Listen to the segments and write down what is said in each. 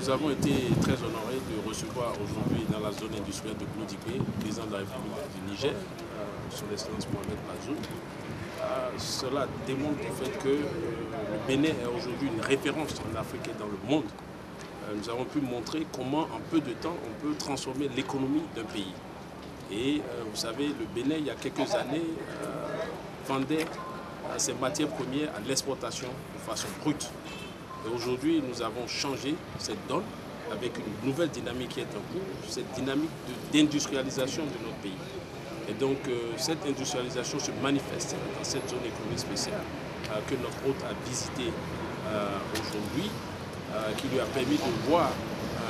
Nous avons été très honorés de recevoir aujourd'hui dans la zone industrielle de Gloudigbé le président de la République du Niger, son Excellence Mohamed Bazoum. Cela démontre le fait que le Bénin est aujourd'hui une référence en Afrique et dans le monde. Nous avons pu montrer comment en peu de temps on peut transformer l'économie d'un pays. Et vous savez, le Bénin, il y a quelques années, vendait ses matières premières à l'exportation de façon brute. Et aujourd'hui, nous avons changé cette donne avec une nouvelle dynamique qui est en cours, cette dynamique d'industrialisation de notre pays. Et donc, cette industrialisation se manifeste dans cette zone économique spéciale que notre hôte a visitée aujourd'hui, qui lui a permis de voir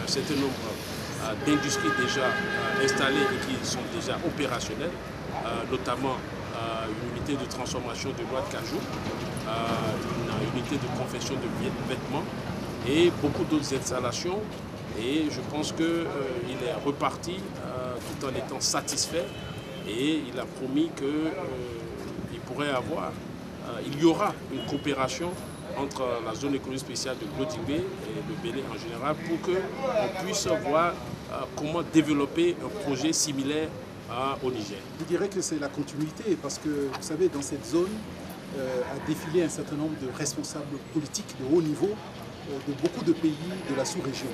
un certain nombre d'industries déjà installées et qui sont déjà opérationnelles, notamment une unité de transformation de noix de cajou, une unité de confection de vêtements et beaucoup d'autres installations. Et je pense qu'il est reparti tout en étant satisfait et il a promis qu'il pourrait avoir, il y aura une coopération entre la zone économique spéciale de Gloudigbé et le Bénin en général pour qu'on puisse voir comment développer un projet similaire au Niger. Je dirais que c'est la continuité parce que vous savez, dans cette zone a défilé un certain nombre de responsables politiques de haut niveau de beaucoup de pays de la sous-région.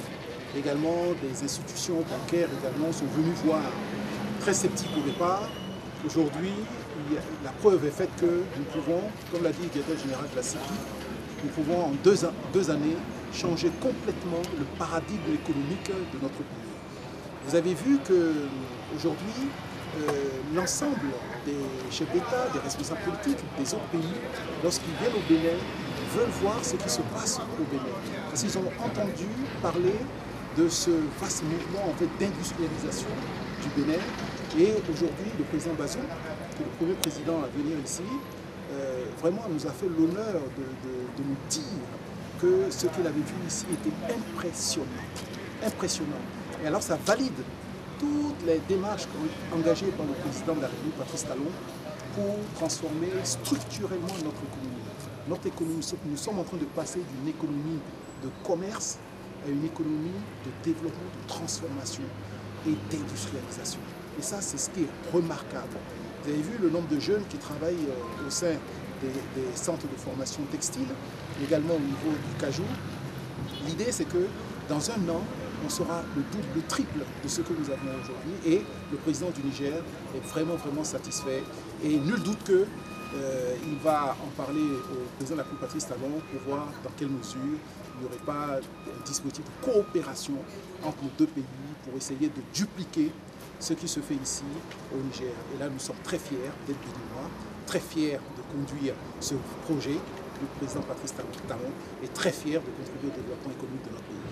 Également, des institutions bancaires également sont venues voir, très sceptiques au départ. Aujourd'hui, la preuve est faite que nous pouvons, comme l'a dit le directeur général de la CEPI, nous pouvons en deux années changer complètement le paradigme économique de notre pays. Vous avez vu qu'aujourd'hui, l'ensemble des chefs d'État, des responsables politiques des autres pays, lorsqu'ils viennent au Bénin, veulent voir ce qui se passe au Bénin. Parce qu'ils ont entendu parler de ce vaste mouvement en fait, d'industrialisation du Bénin. Et aujourd'hui, le président Bazoum, qui est le premier président à venir ici, vraiment nous a fait l'honneur de nous dire que ce qu'il avait vu ici était impressionnant. Impressionnant. Et alors ça valide toutes les démarches engagées par le président de la République, Patrice Talon, pour transformer structurellement notre économie. Notre économie, nous sommes en train de passer d'une économie de commerce à une économie de développement, de transformation et d'industrialisation. Et ça, c'est ce qui est remarquable. Vous avez vu le nombre de jeunes qui travaillent au sein des centres de formation textile, également au niveau du cajou. L'idée, c'est que dans un an, on sera le double, le triple de ce que nous avons aujourd'hui. Et le président du Niger est vraiment, vraiment satisfait. Et nul doute qu'il va en parler au président de la République, Patrice Talon, pour voir dans quelle mesure il n'y aurait pas un dispositif de coopération entre nos deux pays pour essayer de dupliquer ce qui se fait ici au Niger. Et là, nous sommes très fiers d'être béninois, très fiers de conduire ce projet. Le président Patrice Talon est très fier de contribuer au développement économique de notre pays.